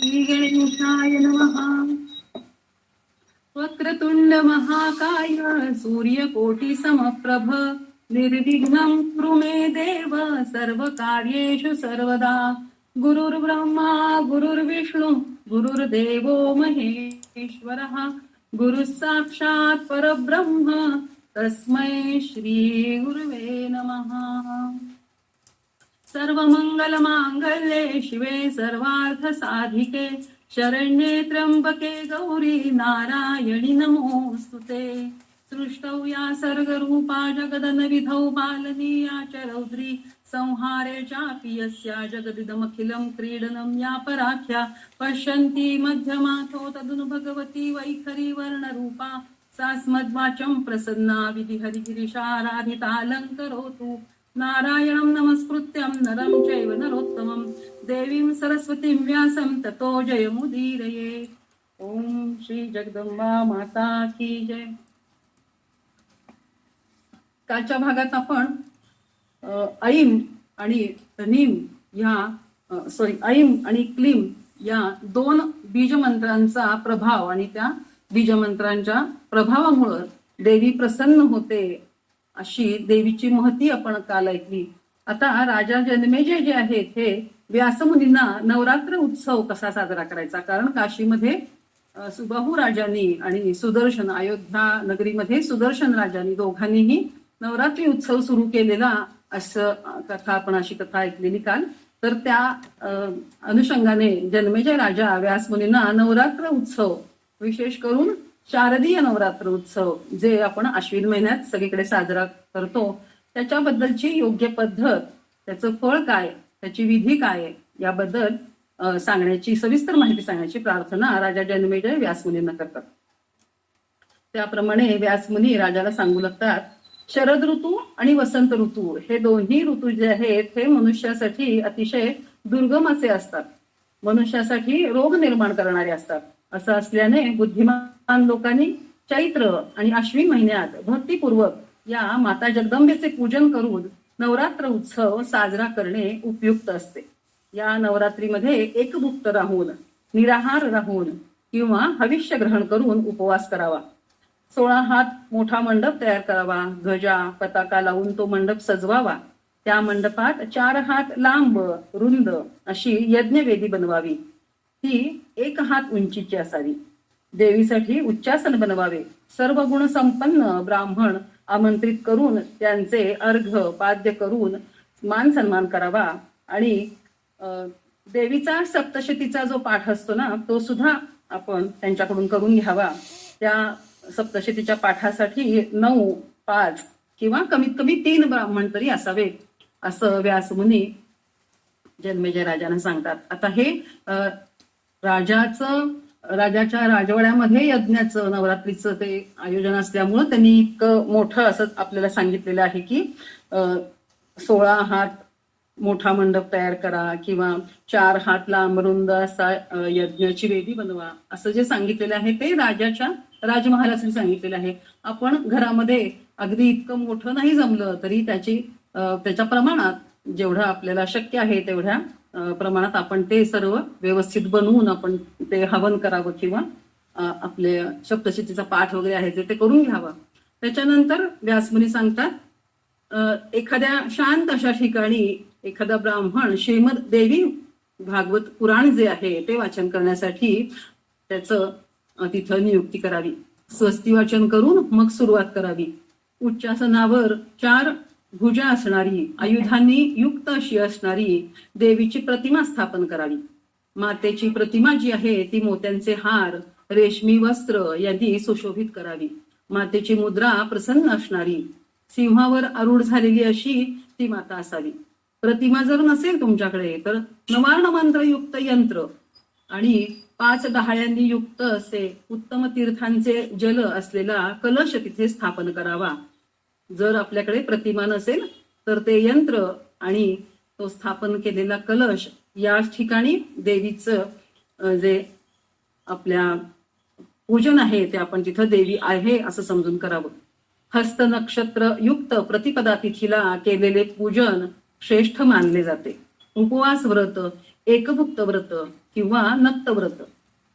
श्री गणेशाय नमः. वक्रतुंड महाकाय सूर्यकोटि समप्रभ निर्विघ्नं कुरु मे देव सर्वकार्येषु सर्वदा. गुरुर्ब्रह्मा गुरुर्विष्णू गुरुर्देवो महेश्वरः गुरुः साक्षात् परब्रह्म तस्मै श्री गुरुवे नमः. सर्वमंगलमांगल्ये शिवे सर्वार्थ साधिके शरण्ये त्र्यंबके गौरी नारायणी नमोस्तुते. सृष्टौ या सर्गरूपा जगदनविधौ पालनीया च रौद्री संहारे चापि यस्या जगदिदमखिलं क्रीडनं या पराख्या पश्यन्ति मध्यमाथो तदनु भगवती वैखरी वर्णरूपा सा स्मद्वाचं प्रसन्ना विधिहरिगिरिशाराधितालङ्करोतु. नारायणं नमस्कृत्यं नरं चैव नरोत्तमं देवीं सरस्वतीं व्यासं ततो जयमुदीरये. ओम श्री जगदंबा माता की जय. कालच्या भागात आपण ऐम आणि नीम या ऐम आणि क्लीम या दोन बीजमंत्रांचा प्रभाव आणि त्या बीजमंत्रांच्या प्रभावामुळे देवी प्रसन्न होते अशी देवीची महती आपण काल ऐकली. आता राजा जन्मेजय जे आहेत हे व्यासमुनींना नवरात्र उत्सव कसा साजरा करायचा, कारण काशीमध्ये सुबाहू राजांनी आणि सुदर्शन अयोध्या नगरीमध्ये सुदर्शन राजांनी दोघांनीही नवरात्री उत्सव सुरू केलेला असं कथा आपण अशी कथा ऐकलेली काल. तर त्या अनुषंगाने जन्मेजय राजा व्यासमुनींना नवरात्र उत्सव विशेष करून शारदीय नवरात्र उत्सव जे आपण अश्विन महिन्यात सगळीकडे साजरा करतो त्याच्याबद्दलची योग्य पद्धत, त्याचं फळ काय, त्याची विधी काय याबद्दल सांगण्याची सविस्तर माहिती सांगण्याची प्रार्थना राजा जन्मेजय व्यासमुनींना करतात. त्याप्रमाणे व्यासमुनी राजाला सांगू लागतात, शरद ऋतू आणि वसंत ऋतू हे दोन्ही ऋतू जे आहेत हे मनुष्यासाठी अतिशय दुर्गम असे असतात, मनुष्यासाठी रोग निर्माण करणारे असतात. असं असल्याने बुद्धिमान लोकांनी चैत्र आणि अश्विन महिन्यात भक्तिपूर्वक या माता जगदंबेचे पूजन करून नवरात्र उत्सव साजरा करणे उपयुक्त असते. या नवरात्रीमध्ये एकभुक्त राहून, निराहार राहून किंवा हविष्य ग्रहण करून उपवास करावा. 16 हात मोठा मंडप तयार करावा. गजा पताका लावून तो मंडप सजवावा. त्या मंडपात 4 हात लांब रुंद अशी यज्ञवेदी बनवावी. ती 1 हात उंचीची असावी. देवीसाठी उच्चासन बनवावे. सर्व गुण संपन्न ब्राह्मण आमंत्रित करून त्यांचे अर्घ पाद्य करून मान सन्मान करावा. आणि देवीचा सप्तशतीचा जो पाठ असतो ना तो सुद्धा आपण त्यांच्याकडून करून घ्यावा. त्या सप्तशतीच्या पाठासाठी 9, 5 किंवा कमीत कमी 3 ब्राह्मण तरी असावेत असं व्यासमुनी जन्मेजय राजांना सांगतात. आता हे राजाच्या राजवाड्यामध्ये यज्ञाचं नवरात्रीचं ते आयोजन असल्यामुळं त्यांनी इतकं मोठं असं आपल्याला सांगितलेलं आहे की 16 हात मोठा मंडप तयार करा किंवा 4 हात लांब रुंद असा यज्ञाची वेदी बनवा असं जे सांगितलेलं आहे ते राजाच्या राजमहालासाठी सांगितलेलं आहे. आपण घरामध्ये अगदी इतकं मोठं नाही जमलं तरी त्याच्या प्रमाणात जेवढं आपल्याला शक्य आहे तेवढ्या प्रमाणात आपण ते सर्व व्यवस्थित बनवून आपण ते हवन करावं किंवा आपले सप्तशतीचा पाठ वगैरे आहे ते करून घ्यावं. त्याच्यानंतर व्यासमुनी सांगतात, एखाद्या शांत अशा ठिकाणी एखादा ब्राह्मण श्रीमद देवी भागवत पुराण जे आहे ते वाचन करण्यासाठी त्याचं तिथं नियुक्ती करावी. स्वस्ती वाचन करून मग सुरुवात करावी. उच्चासनावर 4 भुजा असणारी, आयुधांनी युक्त अशी असणारी देवीची प्रतिमा स्थापन करावी. मातेची प्रतिमा जी आहे ती मोत्यांचे हार, रेशमी वस्त्र यांनी सुशोभित करावी. मातेची मुद्रा प्रसन्न असणारी, सिंहावर आरूढ झालेली अशी ती माता असावी. प्रतिमा जर नसेल तुमच्याकडे तर नवार्ण मंत्रयुक्त यंत्र आणि 5 डहाळ्यांनी युक्त असे उत्तम तीर्थांचे जल असलेला कलश तिथे स्थापन करावा. जर आपल्याकडे प्रतिमा नसेल तर ते यंत्र आणि तो स्थापन केलेला कलश या ठिकाणी देवीचं जे आपल्या पूजन आहे ते आपण तिथं देवी आहे असं समजून करावं. हस्त नक्षत्र युक्त प्रतिपदा तिथीला केलेले पूजन श्रेष्ठ मानले जाते. उपवास व्रत, एकभुक्त व्रत किंवा नक्तव्रत.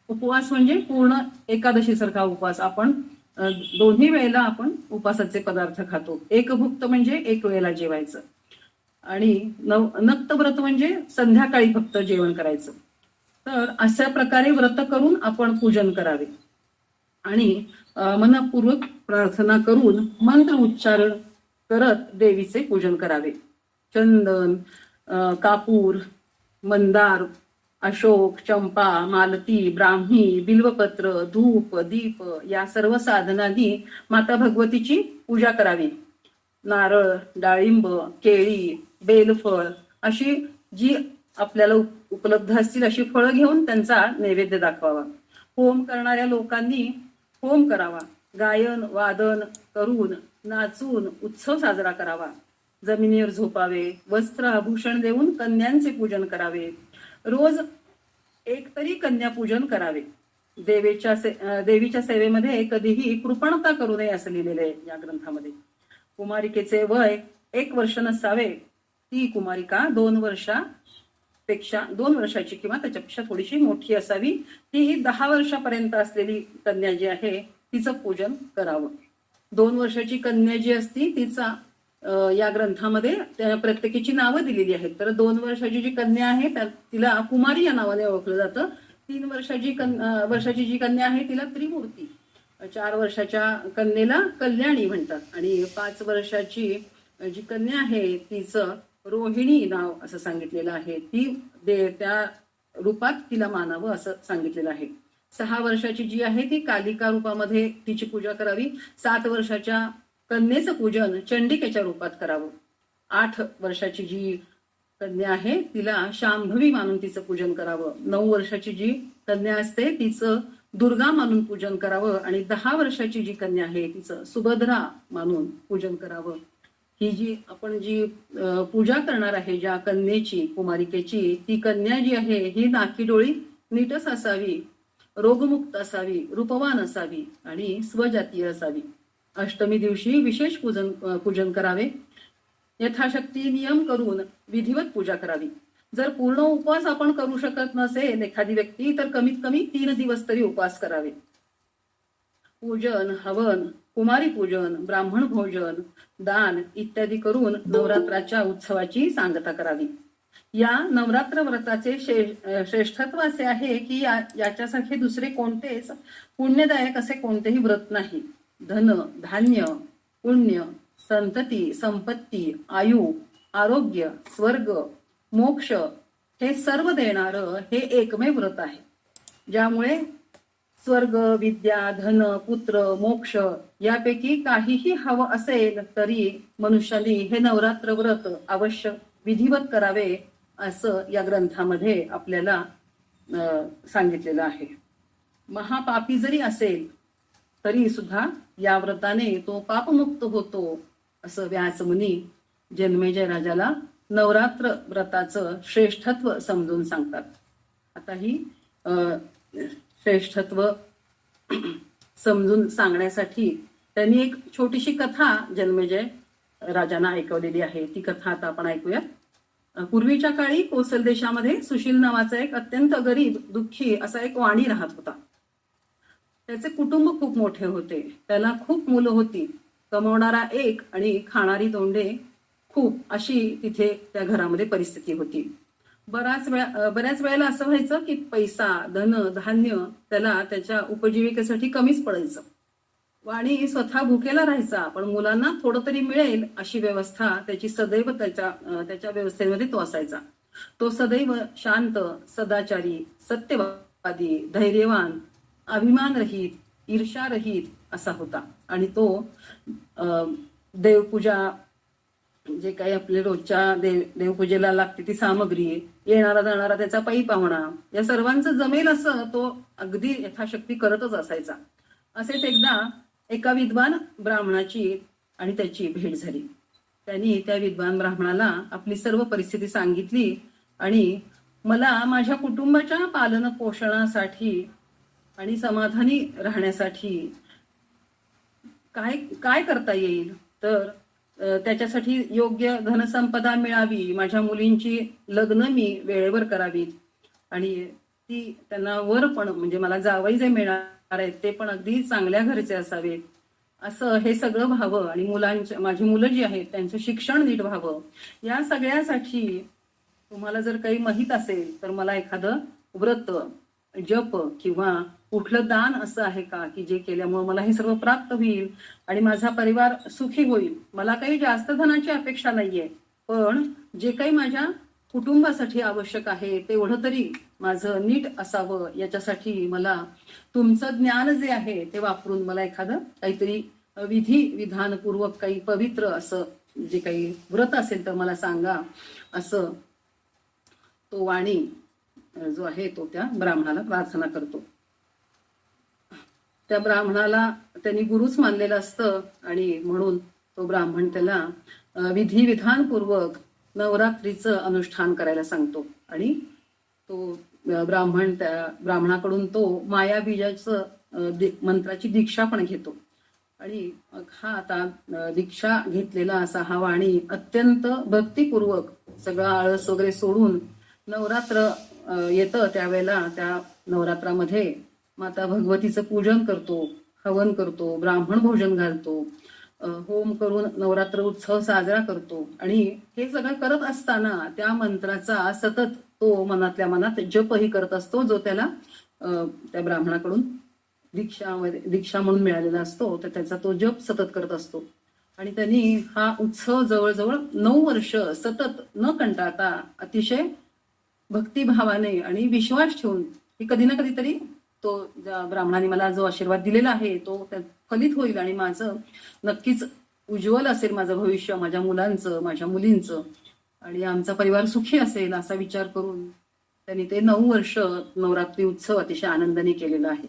उपवास म्हणजे पूर्ण एकादशीसारखा उपवास. आपण दोन्ही वेळेला आपण उपवासाचे पदार्थ खातो. एकभुक्त म्हणजे एक वेळेला जेवायचं. आणि नक्तव्रत म्हणजे संध्याकाळी फक्त जेवण करायचं. तर अशा प्रकारे व्रत करून आपण पूजन करावे आणि मनपूर्वक प्रार्थना करून मंत्र उच्चारण करत देवीचे पूजन करावे. चंदन, कापूर, मंदार, अशोक, चंपा, मालती, ब्राह्मी, बिल्वपत्र, धूप, दीप या सर्व साधनांनी माता भगवतीची पूजा करावी. नारळ, डाळिंब, केळी, बेलफळ अशी जी आपल्याला उपलब्ध असतील अशी फळं घेऊन त्यांचा नैवेद्य दाखवावा. होम करणाऱ्या लोकांनी होम करावा. गायन वादन करून नाचून उत्सव साजरा करावा. जमिनीवर झोपावे. वस्त्र आभूषण देऊन कन्यांचे पूजन करावे. रोज एक तरी कन्यापूजन करावे. देवीच्या सेवेमध्ये कधीही कृपणता करू नये असं लिहिलेलं आहे या ग्रंथामध्ये. कुमारिकेचे वय 1 वर्ष नसावे. ती कुमारिका 2 वर्षाची किंवा त्याच्यापेक्षा थोडीशी मोठी असावी. ती 10 वर्षापर्यंत असलेली कन्या जी आहे तिचं पूजन करावं. 2 वर्षाची कन्या जी असती तिचा या ग्रंथामध्ये प्रत्येकीची नावं दिलेली आहेत. तर 2 वर्षाची जी कन्या आहे तिला कुमारी या नावाने ओळखलं जातं. 3 वर्षाची जी कन्या आहे तिला त्रिमूर्ती, 4 वर्षाच्या कन्येला कल्याणी म्हणतात आणि 5 वर्षाची जी कन्या आहे तिचं रोहिणी नाव असं सांगितलेलं आहे. ती त्या रूपात तिला मानावं असं सांगितलेलं आहे. 6 वर्षाची जी आहे ती कालिका रूपामध्ये तिची पूजा करावी. 7 वर्षाच्या कन्येचं पूजन चंडिकेच्या रूपात करावं. 8 वर्षाची जी कन्या आहे तिला शांभवी मानून तिचं पूजन करावं. 9 वर्षाची जी कन्या असते तिचं दुर्गा मानून पूजन करावं आणि 10 वर्षाची जी कन्या आहे तिचं सुभद्रा मानून पूजन करावं. ही जी आपण पूजा करणार आहे ज्या कन्येची, कुमारिकेची, ती कन्या जी आहे ही नाकी डोळी नीटच असावी, रोगमुक्त असावी, रूपवान असावी आणि स्वजातीय असावी. अष्टमी दिवशी विशेष पूजन करावे. यथाशक्ती नियम करून विधिवत पूजा करावी. जर पूर्ण उपवास आपण करू शकत नसेल एखादी व्यक्ती तर कमीत कमी 3 दिवस तरी उपवास करावे. पूजन, हवन, कुमारी पूजन, ब्राह्मण भोजन, दान इत्यादी करून नवरात्राच्या उत्सवाची सांगता करावी. या नवरात्र व्रताचे श्रेष्ठत्व असे आहे की याच्यासारखे दुसरे कोणतेच पुण्यदायक असे कोणतेही व्रत नाही. धन, धान्य, पुण्य, संतती, संपत्ती, आयु, आरोग्य, स्वर्ग, मोक्ष हे सर्व देणारं हे एकमेव व्रत आहे. ज्यामुळे स्वर्ग, विद्या, धन, पुत्र, मोक्ष यापैकी काहीही हवं असेल तरी मनुष्याने हे नवरात्र व्रत अवश्य विधिवत करावे असं या ग्रंथामध्ये आपल्याला सांगितलेलं आहे. महापापी जरी असेल तरी सुद्धा या व्रताने तो पापमुक्त होतो असं व्यासमुनी जन्मेजय राजाला नवरात्र व्रताचं श्रेष्ठत्व समजून सांगतात. आता ही श्रेष्ठत्व समजून सांगण्यासाठी त्यांनी एक छोटीशी कथा जन्मेजय राजांना ऐकवलेली आहे. ती कथा आता आपण ऐकूयात. पूर्वीच्या काळी कोसल देशामध्ये सुशील नावाचा एक अत्यंत गरीब, दुःखी असा एक वाणी राहत होता. त्याचे कुटुंब खूप मोठे होते. त्याला खूप मुलं होती. कमवणारा एक आणि खाणारी तोंडे खूप अशी तिथे त्या घरामध्ये परिस्थिती होती. बऱ्याच वेळेला असं व्हायचं की पैसा, धन, धान्य त्याला त्याच्या उपजीविकेसाठी कमीच पडायचं. वाणी स्वतः भुकेला राहायचा पण मुलांना थोडं तरी मिळेल अशी व्यवस्था त्याची सदैव त्याच्या व्यवस्थेमध्ये तो असायचा. तो सदैव शांत, सदाचारी, सत्यवादी, धैर्यवान, अभिमानरहित, ईर्ष्यारहित असा होता. आणि तो देवपूजा जे काही आपल्या रोजच्या देवपूजेला लागते ती सामग्री, येणारा जाणारा त्याचा पै पाहुणा या सर्वांचं जमेल असं तो अगदी यथाशक्ती करतच असायचा. असेच एकदा एका विद्वान ब्राह्मणाची आणि त्याची भेट झाली. त्यांनी त्या विद्वान ब्राह्मणाला आपली सर्व परिस्थिती सांगितली आणि मला माझ्या कुटुंबाच्या पालन पोषणासाठी आणि समाधानी राहण्यासाठी काय करता येईल, तर त्याच्यासाठी योग्य धनसंपदा मिळावी, माझ्या मुलींची लग्न मी वेळेवर करावीत आणि त्यांना वर पण म्हणजे मला जावई जे मिळणार आहेत ते पण अगदी चांगल्या घरचे असावेत, असं हे सगळं व्हावं आणि माझी मुलं जी आहेत त्यांचं शिक्षण नीट व्हावं, या सगळ्यासाठी तुम्हाला जर काही माहित असेल तर मला एखादं व्रत, जप किंवा कुठलं दान असं आहे का की जे केल्यामुळे मला हे सर्व प्राप्त होईल आणि माझा परिवार सुखी होईल. मला काही जास्त धनाची अपेक्षा नाहीये, पण जे काही माझ्या कुटुंबासाठी आवश्यक आहे तेवढं तरी माझं नीट असावं, याच्यासाठी मला तुमचं ज्ञान जे आहे ते वापरून मला एखादं काहीतरी विधी विधानपूर्वक काही पवित्र असं जे काही व्रत असेल तर मला सांगा, असं तो वाणी जो आहे तो त्या ब्राह्मणाला प्रार्थना करतो. त्या ब्राह्मणाला त्यांनी गुरुच मानलेलं असतं आणि म्हणून तो ब्राह्मण त्याला विधी विधानपूर्वक नवरात्रीचं अनुष्ठान करायला सांगतो आणि तो ब्राह्मण त्या ब्राह्मणाकडून तो माया बीजाचं मंत्राची दीक्षा पण घेतो. आणि हा आता दीक्षा घेतलेला असा हा वाणी अत्यंत भक्तिपूर्वक सगळा आळस वगैरे सोडून नवरात्र येतं त्यावेळेला त्या नवरात्रामध्ये माता भगवतीचं पूजन करतो, हवन करतो, ब्राह्मण भोजन घालतो, होम करून नवरात्र उत्सव साजरा करतो. आणि हे सगळं करत असताना त्या मंत्राचा सतत तो मनातल्या मनात जपही करत असतो, जो त्याला त्या ब्राह्मणाकडून दीक्षा म्हणून मिळालेला असतो. तर त्याचा तो जप सतत करत असतो. आणि त्यांनी हा उत्सव जवळजवळ 9 वर्ष सतत न कंटाळता अतिशय भक्तिभावाने आणि विश्वास ठेवून की कधी ना कधीतरी तो ज्या ब्राह्मणाने मला जो आशीर्वाद दिलेला आहे तो फलित होईल आणि माझं नक्कीच उज्ज्वल असेल माझं भविष्य, माझ्या मुलांचं, माझ्या मुलींचं, आणि आमचा परिवार सुखी असेल असा विचार करून त्यांनी ते 9 वर्ष नवरात्री उत्सव अतिशय आनंदाने केलेला आहे.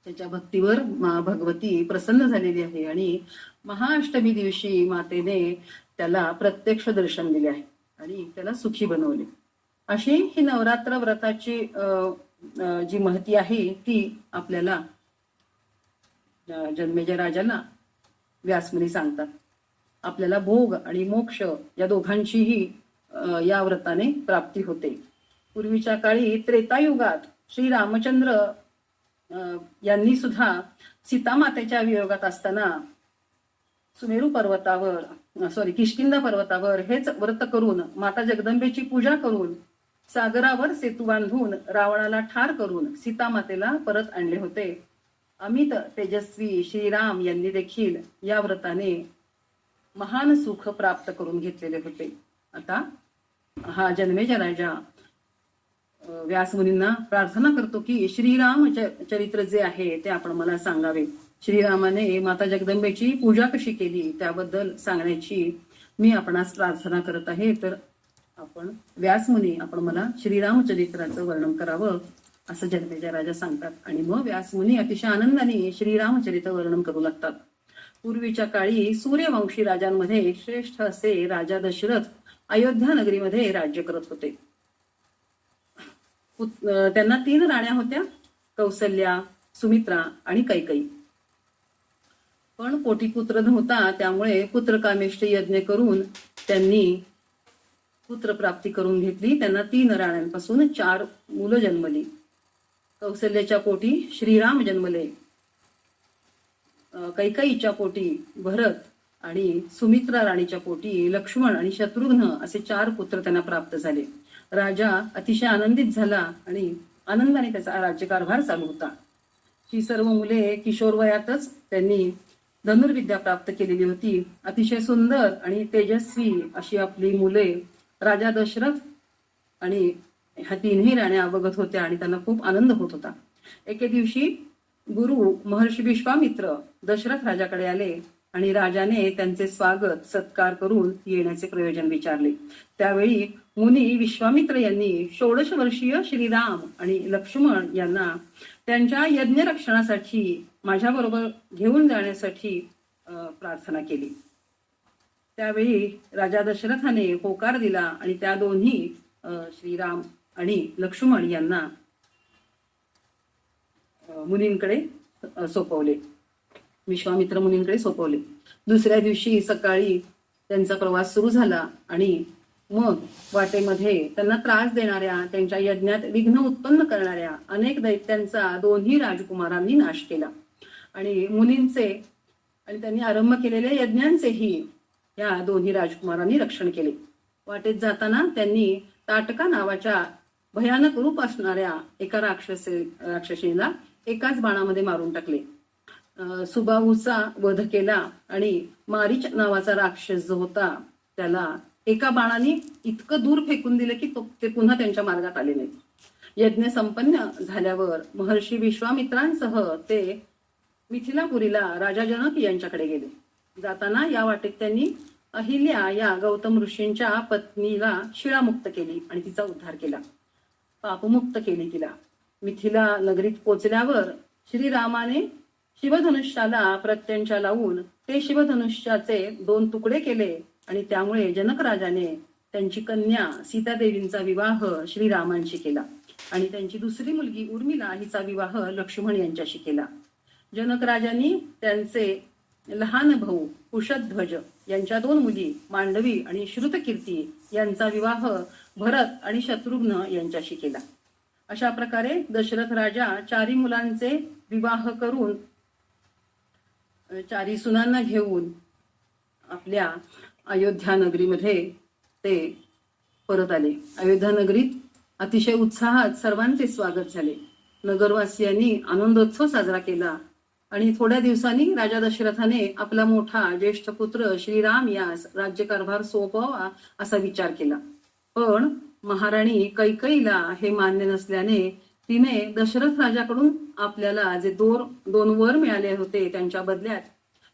त्याच्या भक्तीवर भगवती प्रसन्न झालेली आहे आणि महाअष्टमी दिवशी मातेने त्याला प्रत्यक्ष दर्शन दिले आहे आणि त्याला सुखी बनवले. अशी ही नवरात्र व्रताची जी महती आहे ती आपल्याला जन्मेजय राजांना व्यासमुनी सांगतात. आपल्याला भोग आणि मोक्ष या दोघांचीही या व्रताने प्राप्ती होते. पूर्वीच्या काळी त्रेतायुगात श्री रामचंद्र यांनी सुद्धा सीतामातेच्या वियोगात असताना सुमेरू पर्वतावर किष्किंधा पर्वतावर हेच व्रत करून माता जगदंबेची पूजा करून सागरावर सेतू बांधून रावणाला ठार करून सीतामातेला परत आणले होते. अमित तेजस्वी श्रीराम यांनी देखील या व्रताने महान सुख प्राप्त करून घेतलेले होते. आता हा जन्मेजय राजा व्यासमुनींना प्रार्थना करतो की श्रीराम चरित्र जे आहे ते आपण मला सांगावे. श्रीरामाने माता जगदंबेची पूजा कशी केली त्याबद्दल सांगण्याची मी आपणास प्रार्थना करत आहे. तर आपण व्यासमुनी आपण मला श्रीरामचरित्राचं वर्णन करावं असं जन्मेजय राजा सांगतात. आणि मग व्यासमुनी अतिशय आनंदाने श्रीरामचरित्र वर्णन करू लागतात. पूर्वीच्या काळी सूर्यवंशी राजांमध्ये श्रेष्ठ असे राजा दशरथ अयोध्या नगरीमध्ये राज्य करत होते. त्यांना 3 राण्या होत्या, कौसल्या, सुमित्रा आणि कैकेयी. पण पोटी पुत्र नव्हता, त्यामुळे पुत्रकामेष्ट यज्ञ करून त्यांनी पुत्र प्राप्ती करून घेतली. त्यांना 3 राण्यांपासून 4 मुलं जन्मली. कौसल्याच्या पोटी श्रीराम जन्मले, कैकेयीच्या पोटी भरत आणि सुमित्रा राणीच्या पोटी लक्ष्मण आणि शत्रुघ्न असे 4 पुत्र त्यांना प्राप्त झाले. राजा अतिशय आनंदित झाला आणि आनंदाने त्याचा राज्यकारभार चालू होता. ही सर्व मुले किशोर वयातच त्यांनी धनुर्विद्या प्राप्त केलेली होती. अतिशय सुंदर आणि तेजस्वी अशी आपली मुले राजा दशरथ आणि ह्या 3ही राण्या बघत होत्या आणि त्यांना खूप आनंद होत होता. एके दिवशी गुरु महर्षी विश्वामित्र दशरथ राजाकडे आले आणि राजाने त्यांचे स्वागत सत्कार करून येण्याचे प्रयोजन विचारले. त्यावेळी मुनी विश्वामित्र यांनी 16 वर्षीय श्रीराम आणि लक्ष्मण यांना त्यांच्या यज्ञ रक्षणासाठी माझ्याबरोबर घेऊन जाण्यासाठी प्रार्थना केली. त्यावेळी राजा दशरथाने होकार दिला आणि त्या दोन्ही श्रीराम आणि लक्ष्मण यांना मुनींकडे सोपवले, विश्वामित्र मुनींकडे सोपवले. दुसऱ्या दिवशी सकाळी त्यांचा प्रवास सुरू झाला आणि मग वाटेमध्ये त्यांना त्रास देणाऱ्या, त्यांच्या यज्ञात विघ्न उत्पन्न करणाऱ्या अनेक दैत्यांचा दोन्ही राजकुमारांनी नाश केला आणि मुनींचे आणि त्यांनी आरंभ केलेल्या यज्ञांचेही या दोन्ही राजकुमारांनी रक्षण केले. वाटेत जाताना त्यांनी ताटका नावाच्या भयानक रूप असणाऱ्या एका राक्षसीला एकाच बाणामध्ये मारून टाकले. सुबाहूचा वध केला आणि मारीच नावाचा राक्षस जो होता त्याला एका बाणाने इतकं दूर फेकून दिलं की ते पुन्हा त्यांच्या मार्गात आले नाहीत. यज्ञ संपन्न झाल्यावर महर्षी विश्वामित्रांसह ते मिथिलापुरीला राजा जनक यांच्याकडे गेले. जाताना या वाटेत त्यांनी अहिल्या या गौतम ऋषींच्या पत्नीला शिळामुक्त केली आणि तिचा उद्धार केला, पापमुक्त केली तिला. मिथिला नगरीत पोचल्यावर श्रीरामाने शिवधनुष्याला प्रत्यंचा लावून ते शिवधनुष्याचे 2 तुकडे केले आणि त्यामुळे जनक राजाने त्यांची कन्या सीतादेवींचा विवाह श्रीरामांशी केला आणि त्यांची दुसरी मुलगी उर्मिला हिचा विवाह लक्ष्मण यांच्याशी केला. जनक राजांनी त्यांचे लहान भाऊ कुशध्वज यांच्या 2 मुली मांडवी आणि श्रुतकीर्ती यांचा विवाह भरत आणि शत्रुघ्न यांच्याशी केला. अशा प्रकारे दशरथ राजा 4 मुलांचे विवाह करून 4 सुनांना घेऊन आपल्या अयोध्या नगरीमध्ये ते परत आले. अयोध्या नगरीत अतिशय उत्साहात सर्वांचे स्वागत झाले. नगरवासियांनी आनंदोत्सव साजरा केला आणि थोड्या दिवसांनी राजा दशरथाने आपला मोठा ज्येष्ठ पुत्र श्रीराम यास राज्यकारभार सोपवावा असा विचार केला. पण महाराणी कैकेयीला हे मान्य नसल्याने तिने दशरथ राजाकडून आपल्याला जे 2 वर मिळाले होते त्यांच्या बदल्यात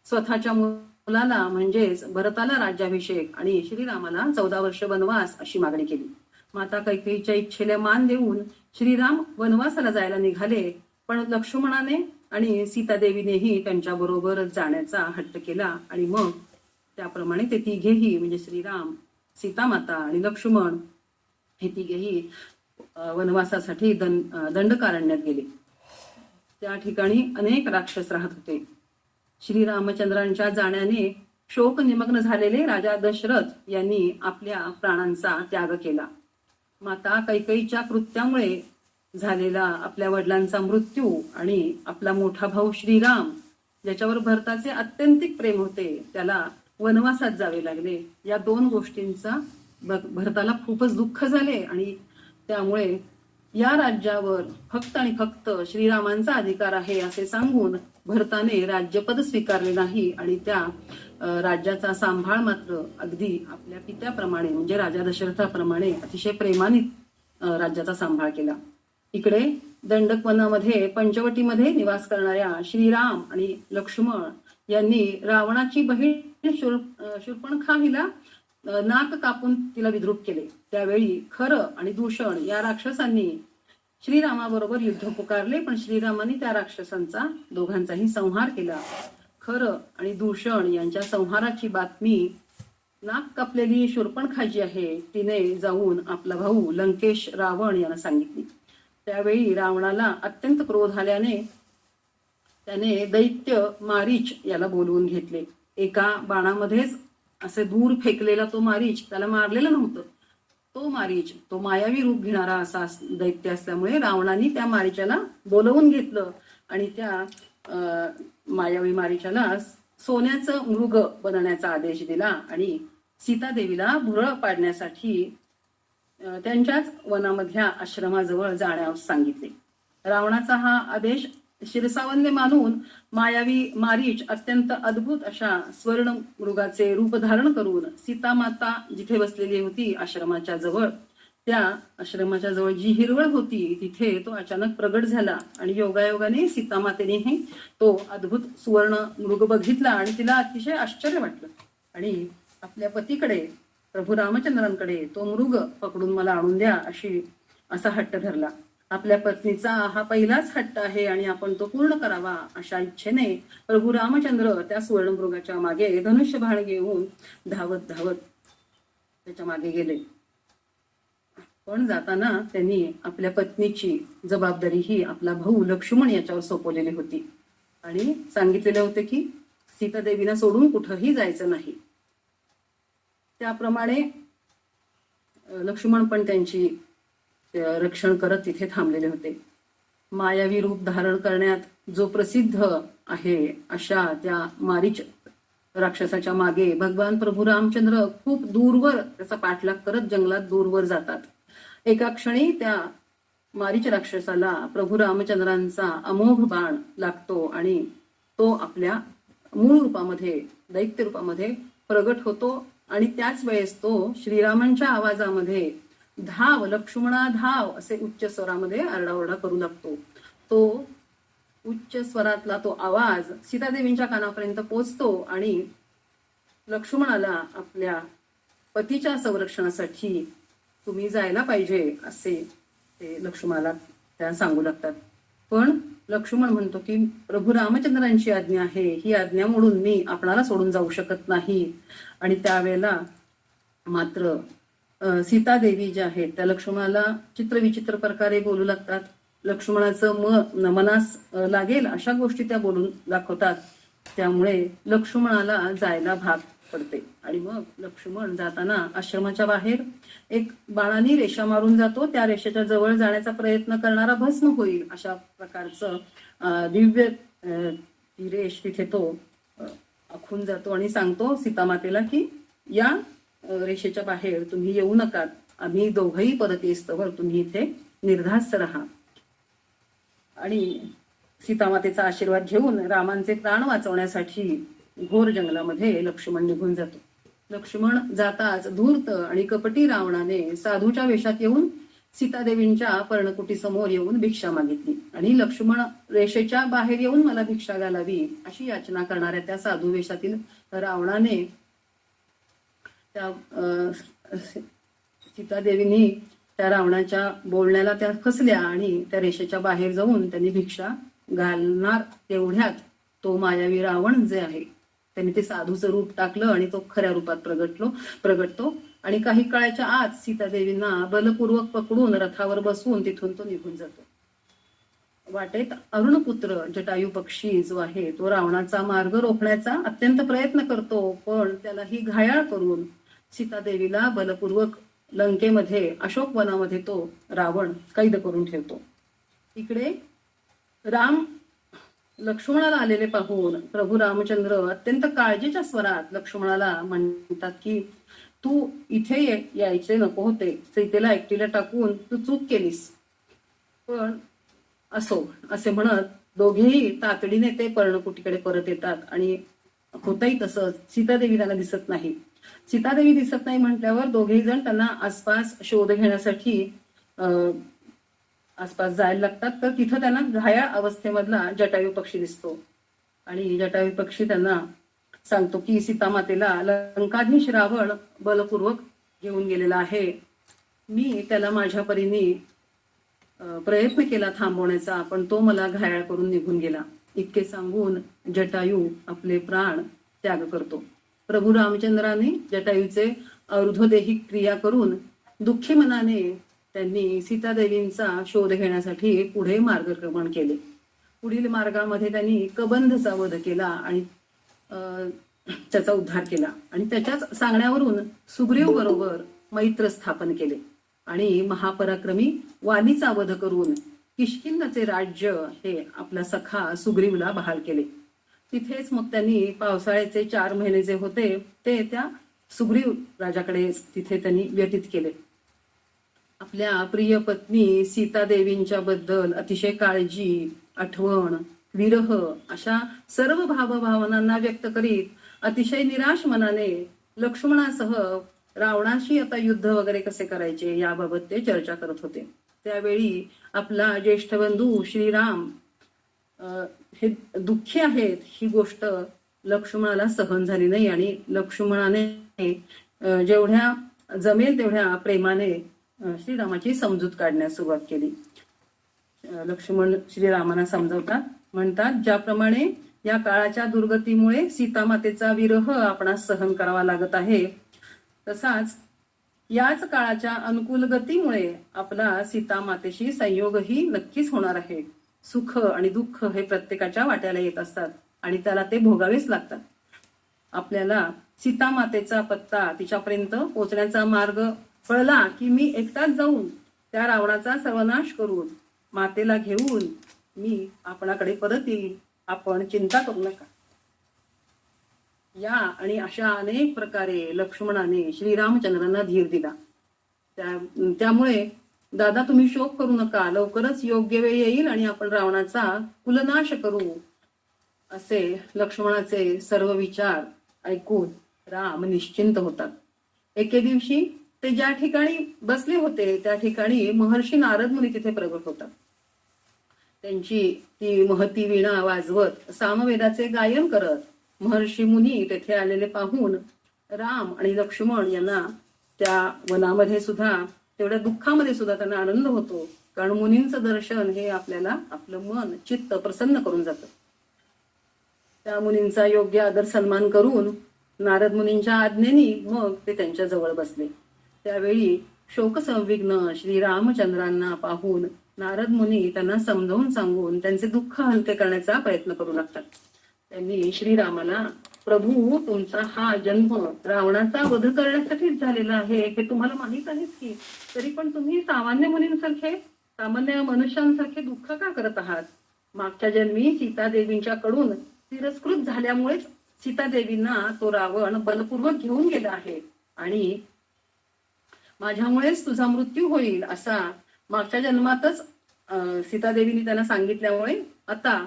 स्वतःच्या मुलाला म्हणजेच भरताला राज्याभिषेक आणि श्रीरामाला 14 वर्ष वनवास अशी मागणी केली. माता कैकेयीच्या इच्छेला मान देऊन श्रीराम वनवासाला जायला निघाले, पण लक्ष्मणाने आणि सीतादेवीनेही त्यांच्या बरोबर जाण्याचा हट्ट केला आणि मग त्याप्रमाणे ते तिघेही म्हणजे श्रीराम, सीतामाता आणि लक्ष्मण हे तिघेही वनवासासाठी दंडकारण्यात गेले. त्या ठिकाणी अनेक राक्षस राहत होते. श्रीरामचंद्रांच्या जाण्याने शोक निमग्न झालेले राजा दशरथ यांनी आपल्या प्राणांचा त्याग केला. माता कैकेयीच्या कृत्यामुळे झालेला आपल्या वडिलांचा मृत्यू आणि आपला मोठा भाऊ श्रीराम ज्याच्यावर भरताचे अत्यंतिक प्रेम होते त्याला वनवासात जावे लागले. या 2 गोष्टींचा भरताला खूपच दुःख झाले आणि त्यामुळे या राज्यावर फक्त आणि फक्त श्रीरामांचा अधिकार आहे असे सांगून भरताने राज्यपद स्वीकारले नाही आणि त्या राज्याचा सांभाळ मात्र अगदी आपल्या पित्याप्रमाणे म्हणजे राजा दशरथाप्रमाणे अतिशय प्रेमाने राज्याचा सांभाळ केला. इकडे दंडक वनामध्ये पंचवटीमध्ये निवास करणाऱ्या श्रीराम आणि लक्ष्मण यांनी रावणाची बहीण शूर्पणखा हिला नाक कापून तिला विद्रूप केले. त्यावेळी खर आणि दूषण या राक्षसांनी श्रीरामाबरोबर युद्ध पुकारले, पण श्रीरामाने त्या राक्षसांचा दोघांचाही संहार केला. खर आणि दूषण यांच्या संहाराची बातमी नाक कापलेली शूर्पणखा जी आहे तिने जाऊन आपला भाऊ लंकेश रावण यांना सांगितली. त्यावेळी रावणाला अत्यंत क्रोध आल्याने त्याने दैत्य मारीच याला बोलवून घेतले. एका बाणामध्येच असे दूर फेकलेला तो मारीच त्याला मारलेला नव्हतं. तो मारीच तो मायावी रूप घेणारा असा दैत्य असल्यामुळे रावणाने त्या मारीचाला बोलवून घेतलं आणि त्या मायावी मारीचाला सोन्याचं मृग बनवण्याचा आदेश दिला आणि सीतादेवीला भुरळ पाडण्यासाठी त्यांच्याच वनामधल्या आश्रमाजवळ जाण्यास सांगितले. रावणाचा हा आदेश शिरसावंदे मानून मायावी मारीच अत्यंत अद्भुत अशा स्वर्ण मृगाचे रूप धारण करून सीतामाता जिथे बसलेली होती आश्रमाच्या जवळ त्या आश्रमाच्या जवळ जी हिरवळ होती तिथे तो अचानक प्रगट झाला आणि योगायोगाने सीतामातेनेही तो अद्भुत सुवर्ण मृग बघितला आणि तिला अतिशय आश्चर्य वाटलं आणि आपल्या पतीकडे प्रभू रामचंद्रांकडे तो मृग पकडून मला आणून द्या असा हट्ट धरला. आपल्या पत्नीचा हा पहिलाच हट्ट आहे आणि आपण तो पूर्ण करावा अशा इच्छेने प्रभू रामचंद्र त्या सुवर्णमृगाच्या मागे धनुष्यबाण घेऊन धावत धावत त्याच्या मागे गेले. पण जाताना त्यांनी आपल्या पत्नीची जबाबदारी ही आपला भाऊ लक्ष्मण याच्यावर सोपवलेली होती आणि सांगितलेले होते की सीतादेवीला सोडून कुठंही जायचं नाही. त्याप्रमाणे लक्ष्मण पण त्यांची रक्षण करत तिथे थांबलेले होते. मायावी रूप धारण करण्यात जो प्रसिद्ध आहे अशा त्या मारीच राक्षसाच्या मागे भगवान प्रभू रामचंद्र खूप दूरवर त्याचा पाठलाग करत जंगलात दूरवर जातात. एका क्षणी त्या मारीच राक्षसाला प्रभू रामचंद्रांचा अमोघ बाण लागतो आणि तो आपल्या मूळ रूपामध्ये, दैत्य रूपामध्ये प्रगट होतो आणि त्याच वेळेस तो श्रीरामांच्या आवाजामध्ये धाव लक्ष्मणा धाव असे उच्च स्वरामध्ये आरडाओरडा करू लागतो. तो उच्च स्वरातला तो आवाज सीतादेवींच्या कानापर्यंत पोचतो आणि लक्ष्मणाला आपल्या पतीच्या संरक्षणासाठी तुम्ही जायला पाहिजे असे ते लक्ष्मणाला त्या सांगू लागतात. पण लक्ष्मण म्हणतो की प्रभू रामचंद्रांची आज्ञा आहे, ही आज्ञा मोडून मी आपणाला सोडून जाऊ शकत नाही. आणि त्यावेळेला मात्र सीतादेवी ज्या आहेत त्या लक्ष्मणाला चित्रविचित्र प्रकारे बोलू लागतात. लक्ष्मणाचं मनास लागेल अशा गोष्टी त्या बोलून दाखवतात. त्यामुळे लक्ष्मणाला जायला भाग पडते आणि मग लक्ष्मण जाताना आश्रमाच्या बाहेर एक बाणाने रेषा मारून जातो. त्या रेषेच्या जवळ जाण्याचा प्रयत्न करणारा भस्म होईल अशा प्रकारचं दिव्य ती रेष तिथे तो आखून जातो आणि सांगतो सीतामातेला की या रेषेच्या बाहेर तुम्ही येऊ नका, आम्ही दोघंही परत येस्तवर तुम्ही इथे निर्धास्त राहा. आणि सीतामातेचा आशीर्वाद घेऊन रामांचे प्राण वाचवण्यासाठी घोर जंगलामध्ये लक्ष्मण निघून जातो. लक्ष्मण जाताच धूर्त आणि कपटी रावणाने साधूच्या वेशात येऊन सीतादेवींच्या पर्णकुटीसमोर येऊन भिक्षा मागितली आणि लक्ष्मण रेषेच्या बाहेर येऊन मला भिक्षा घालावी अशी याचना करणाऱ्या त्या साधू वेशातील रावणाने त्या सीतादेवींनी त्या रावणाच्या बोलण्याला त्या फसल्या आणि त्या रेषेच्या बाहेर जाऊन त्यांनी भिक्षा घालणार तेवढ्यात तो मायावी रावण जे आहे त्यांनी ते साधूचं रूप टाकलं आणि तो खऱ्या रूपात प्रगटतो आणि काही काळाच्या आत सीतादेवींना बलपूर्वक पकडून रथावर बसवून तिथून तो निघून जातो. वाटेत अरुणपुत्र जटायू पक्षी जो आहे तो रावणाचा मार्ग रोखण्याचा अत्यंत प्रयत्न करतो, पण त्यालाही घायाळ करून सीतादेवीला बलपूर्वक लंकेमध्ये अशोक वनामध्ये तो रावण कैद करून ठेवतो. इकडे राम लक्ष्मणाला आलेले पाहून प्रभू रामचंद्र अत्यंत काळजीच्या स्वरात लक्ष्मणाला म्हणतात की तू इथे यायचे नको होते, सीतेला एकटीला टाकून तू चूक केलीस. पण असो असे म्हणत दोघेही तातडीने ते पर्णकुटीकडे परत येतात आणि होतही तसंच. सीतादेवी त्यांना दिसत नाही. सीतादेवी दिसत नाही म्हटल्यावर दोघेही जण त्यांना आसपास शोध घेण्यासाठी आसपास जायला लागतात. तर तिथं त्यांना घायाळ अवस्थेमधला जटायू पक्षी दिसतो आणि जटायू पक्षी त्यांना सांगतो की सीतामातेला लंकाधीश रावण बलपूर्वक घेऊन गेलेला आहे. मी त्याला माझ्या परीने प्रयत्न केला थांबवण्याचा, पण तो मला घायाळ करून निघून गेला. इतके सांगून जटायू आपले प्राण त्याग करतो. प्रभू रामचंद्राने जटायूचे अर्धोदेही क्रिया करून दुःखी मनाने त्यांनी सीतादेवींचा शोध घेण्यासाठी पुढे मार्गक्रमण केले. पुढील मार्गामध्ये त्यांनी कबंधचा वध केला आणि त्याचा उद्धार केला आणि त्याच्याच सांगण्यावरून सुग्रीव बरोबर मैत्र स्थापन केले आणि महापराक्रमी वालीचा वध करून किष्किंधाचे राज्य हे आपला सखा सुग्रीवला बहाल केले. तिथेच मग त्यांनी पावसाळ्याचे 4 महिने जे होते ते त्या सुग्रीव राजाकडे तिथे त्यांनी व्यतीत केले. आपल्या प्रिय पत्नी सीतादेवींच्या बद्दल अतिशय काळजी, आठवण, विरह अशा सर्व भावभावनांना व्यक्त करीत अतिशय निराश मनाने लक्ष्मणासह रावणाशी आता युद्ध वगैरे कसे करायचे याबाबत ते चर्चा करत होते. त्यावेळी आपला ज्येष्ठ बंधू श्रीराम हे दुःखी आहेत ही गोष्ट लक्ष्मणाला सहन झाली नाही आणि लक्ष्मणाने जेवढ्या जमेल तेवढ्या प्रेमाने श्रीरामाची समजूत काढण्यास सुरुवात केली. लक्ष्मण श्रीरामांना समजवतात, म्हणतात ज्याप्रमाणे या काळाच्या दुर्गतीमुळे सीतामातेचा विरह आपणास सहन करावा लागत आहे, तसाच याच काळाच्या अनुकूल गतीमुळे आपला सीतामातेशी संयोगही नक्कीच होणार आहे. सुख आणि दुःख हे प्रत्येकाच्या वाट्याला येत असतात आणि त्याला ते भोगावेच लागतात. आपल्याला सीतामातेचा पत्ता, तिच्यापर्यंत पोहोचण्याचा मार्ग कळला की मी एकटाच जाऊन त्या रावणाचा सर्वनाश करून मातेला घेऊन मी आपणाकडे परत येईल, आपण चिंता करू नका. या आणि अशा अनेक प्रकारे लक्ष्मणाने श्रीरामचंद्रांना धीर दिला. त्यामुळे दादा तुम्ही शोक करू नका, लवकरच योग्य वेळ येईल आणि आपण रावणाचा कुलनाश करू, असे लक्ष्मणाचे सर्व विचार ऐकून राम निश्चिंत होतात. एके दिवशी ते ज्या ठिकाणी बसले होते त्या ठिकाणी महर्षी नारद मुनी तिथे प्रगट होतात. त्यांची ती महती वीणा वाजवत सामवेदाचे गायन करत महर्षी मुनी तेथे आलेले पाहून राम आणि लक्ष्मण यांना त्या वनामध्ये सुद्धा तेवढ्या दुःखामध्ये सुद्धा त्यांना आनंद होतो, कारण मुनींचं दर्शन हे आपल्याला आपलं मन चित्त प्रसन्न करून जातं. त्या मुनींचा योग्य आदर सन्मान करून नारद मुनींच्या आज्ञेने मग ते त्यांच्या जवळ बसले. त्यावेळी शोकसंविग्न श्रीरामचंद्रांना पाहून नारद मुनी त्यांना समजावून सांगून त्यांचे दुःख हलके करण्याचा प्रयत्न करू लागतात. त्यांनी श्रीरामाला, प्रभू तुमचा हा जन्म रावणाचा वध करण्यासाठीच झालेला आहे हे तुम्हाला माहित आहेच की, तरी पण तुम्ही सामान्य मुलींसारखे सामान्य मनुष्यांसारखे दुःख का करत आहात? मागच्या जन्मी सीतादेवींच्या कडून तिरस्कृत झाल्यामुळेच सीतादेवींना तो रावण बलपूर्वक घेऊन गेला आहे आणि माझ्यामुळेच तुझा मृत्यू होईल असा मागच्या जन्मातच सीतादेवींनी त्यांना सांगितल्यामुळे आता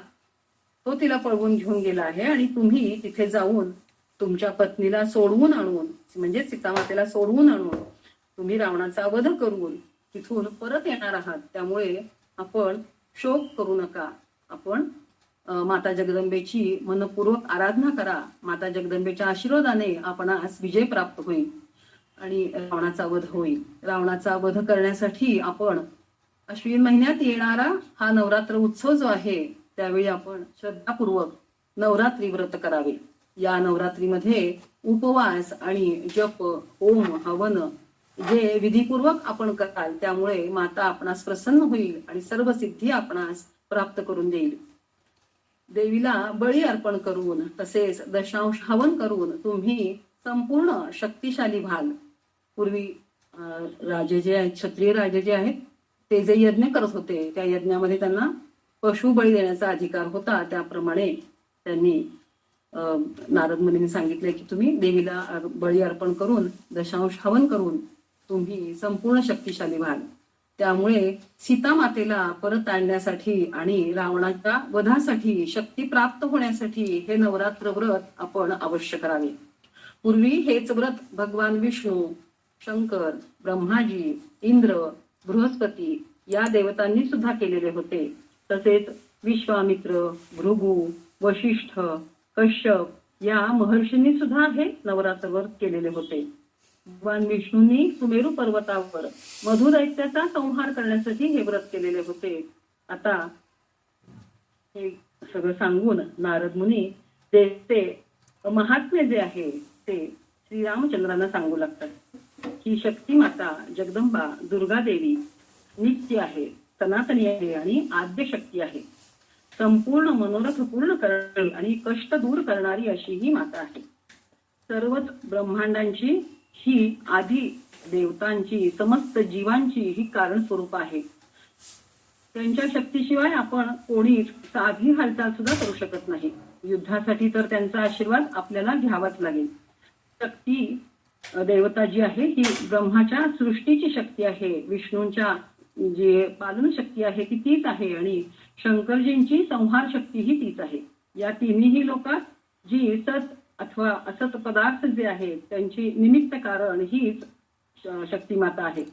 तो तिला पळवून घेऊन गेला आहे आणि तुम्ही तिथे जाऊन तुमच्या पत्नीला सोडवून आणून, म्हणजे सीतामातेला सोडवून आणून तुम्ही रावणाचा वध करून तिथून परत येणार आहात. त्यामुळे आपण शोक करू नका, आपण माता जगदंबेची मनपूर्वक आराधना करा. माता जगदंबेच्या आशीर्वादाने आपणास विजय प्राप्त होईल आणि रावणाचा वध होईल. रावणाचा वध करण्यासाठी आपण अश्विन महिन्यात येणारा हा नवरात्र उत्सव जो आहे त्यावेळी आपण श्रद्धापूर्वक नवरात्री व्रत करावे. या नवरात्रीमध्ये उपवास आणि जप, होम, हवन जे विधीपूर्वक आपण कराल त्यामुळे माता आपणास प्रसन्न होईल आणि सर्व सिद्धी आपणास प्राप्त करून देईल. देवीला बळी अर्पण करून तसेच दशांश हवन करून तुम्ही संपूर्ण शक्तिशाली व्हाल. पूर्वी राजे जे आहेत, क्षत्रिय राजे जे आहेत ते जे यज्ञ करत होते त्या यज्ञामध्ये त्यांना पशु बळी देण्याचा अधिकार होता. त्याप्रमाणे त्यांनी नारद मुनींनी सांगितले की तुम्ही देवीला बळी अर्पण करून दशांश हवन करून तुम्ही संपूर्ण शक्तिशाली व्हाल. त्यामुळे सीता मातेला परत आणण्यासाठी आणि रावणाच्या वधासाठी शक्ती प्राप्त होण्यासाठी हे नवरात्र व्रत आपण अवश्य करावे. पूर्वी हेच व्रत भगवान विष्णू, शंकर, ब्रह्माजी, इंद्र, बृहस्पती या देवतांनी सुद्धा केलेले होते. तसेच विश्वामित्र, भृगु, वशिष्ठ, कश्यप या महर्षींनी सुद्धा हे नवरात्र व्रत केलेले होते. भगवान विष्णूंनी सुमेरू पर्वतावर मधुदैत्याचा संहार करण्यासाठी हे व्रत केलेले होते. आता हे सगळं सांगून नारद मुनी ते महात्म्य जे आहे ते श्रीरामचंद्रांना सांगू लागतात की शक्ती माता जगदंबा दुर्गा देवी नित्य आहे, सनातनी आहे आणि आद्य शक्ती आहे. संपूर्ण मनोरथ पूर्ण करणारी आणि कष्ट दूर करणारी अशी ही माता आहे. सर्वच ब्रह्मांडांची ही आदी देवतांची समस्त जीवांची ही कारण स्वरूप आहे. त्यांच्या शक्तीशिवाय आपण कोणीच साधी हालचाल सुद्धा करू शकत नाही. युद्धासाठी तर त्यांचा आशीर्वाद आपल्याला घ्यावाच लागेल. शक्ती देवता जी आहे ही ब्रह्माच्या सृष्टीची शक्ती आहे, विष्णूंच्या जे पालन शक्ती आहे ती तीच आहे आणि शंकरजींची संहार शक्ती ही तीच आहे. या तिन्ही लोकात जी सत अथवा असत पदार्थ जे आहेत त्यांची निमित्त कारण हीच शक्तिमाता आहे.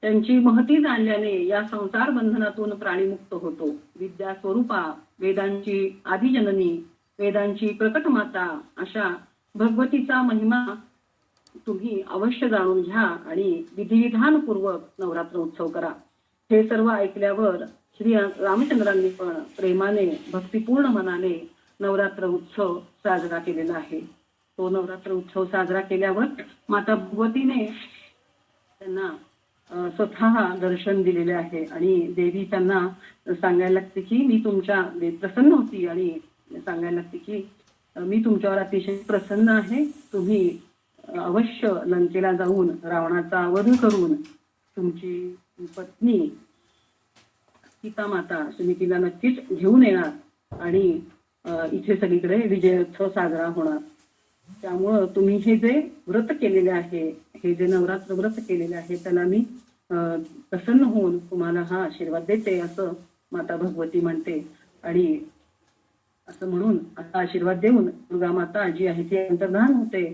त्यांची महती जाणल्याने या संसार बंधनातून प्राणीमुक्त होतो. विद्या स्वरूपा, वेदांची आदिजननी, वेदांची प्रकट माता अशा भगवतीचा महिमा तुम्ही अवश्य जाणून घ्या आणि विधिविधानपूर्वक नवरात्र उत्सव करा. हे सर्व ऐकल्यावर श्री रामचंद्रांनी पण प्रेमाने भक्तिपूर्ण मनाने नवरात्र उत्सव साजरा केलेला आहे. तो नवरात्र उत्सव साजरा केल्यावर माता भगवतीने त्यांना स्वतः दर्शन दिलेले आहे आणि देवी त्यांना सांगायला लागते की मी तुमच्या प्रसन्न होती आणि सांगायला लागते की मी तुमच्यावर अतिशय प्रसन्न आहे. तुम्ही अवश्य लंकेला जाऊन रावणाचा वध करून तुमची पत्नी सीता माता तुम्ही तिला नक्कीच घेऊन येणार आणि इथे सगळीकडे विजयोत्सव साजरा होणार. त्यामुळं तुम्ही हे जे व्रत केलेले आहे, हे जे नवरात्र व्रत केलेले आहे, त्याला मी प्रसन्न होऊन तुम्हाला हा आशीर्वाद देते असं माता भगवती म्हणते. आणि असं म्हणून असा आशीर्वाद देऊन दुर्गा माता जी आहे ती अंतर्धान होते.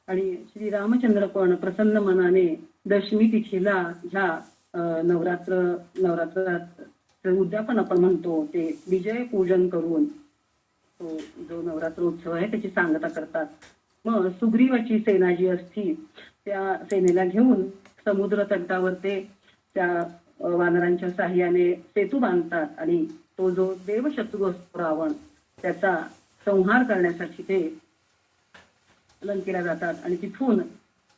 आणि श्री रामचंद्र पण प्रसन्न मनाने दशमी तिथीला ह्या नवरात्रात उद्यापन आपण म्हणतो ते विजय पूजन करून तो जो नवरात्र उत्सव आहे त्याची सांगता करतात. मग सुग्रीवाची सेना जी असती त्या सेनेला घेऊन समुद्र तटावर ते त्या वानरांच्या साह्याने सेतू बांधतात आणि तो जो देवशत्रू असतो रावण त्याचा संहार करण्यासाठी ते लंकेला जातात. आणि तिथून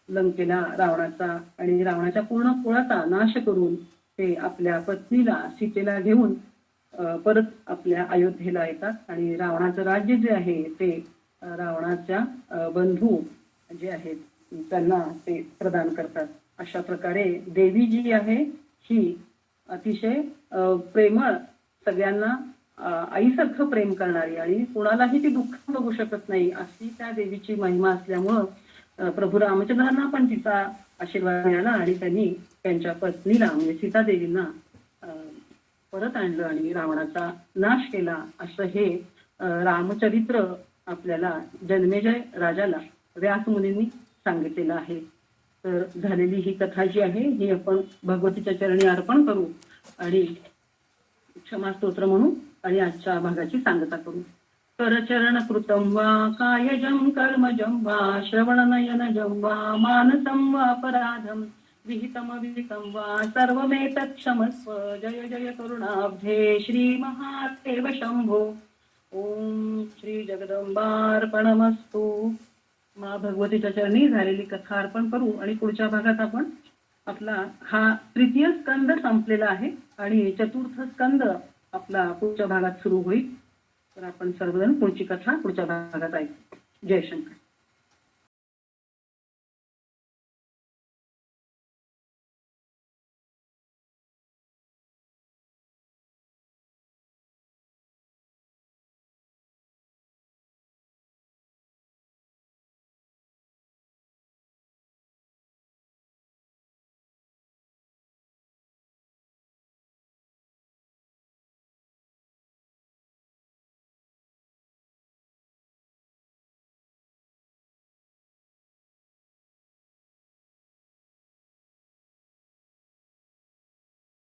लंकेला रावणाच्या पूर्ण कुळाचा नाश करून ते आपल्या पत्नीला सीतेला घेऊन परत आपल्या अयोध्येला येतात. आणि रावणाचं राज्य जे आहे ते रावणाच्या बंधू जे आहेत त्यांना ते प्रदान करतात. अशा प्रकारे देवी जी आहे ही अतिशय प्रेमळ, सगळ्यांना आईसारखं प्रेम करणारी आणि कोणालाही ती दुःख बघू शकत नाही अशी त्या देवीची महिमा असल्यामुळं प्रभू रामचंद्रांना पण तिचा आशीर्वाद मिळाला आणि त्यांनी त्यांच्या पत्नीला म्हणजे सीतादेवींना परत आणलं आणि रावणाचा नाश केला. असं हे रामचरित्र आपल्याला जन्मेजय राजाला व्यास मुनींनी सांगितलेलं आहे. तर झालेली ही कथा जी आहे ही आपण भगवतीच्या चरणी अर्पण करू आणि क्षमा स्तोत्र म्हणू आणि आजच्या भागाची सांगता करू. करचरण कृतं वा कायजं कर्मजं वा श्रवणनयनजं वा मानसं वा अपराधं विहितमविहितं वा सर्वमेतत् क्षमस्व. जय जय करुणाब्धे श्री महादेव शंभो. ओम श्री जगदंबार्पणमस्तु. मा भगवतीच्या चरणी झालेली कथा अर्पण करू आणि पुढच्या भागात आपण आपला हा तृतीय स्कंद संपलेला आहे आणि चतुर्थ स्कंद आपला पुढच्या भागात सुरू होईल. तर आपण सर्वजण पुढची कथा पुढच्या भागात ऐकू. जय शंकर.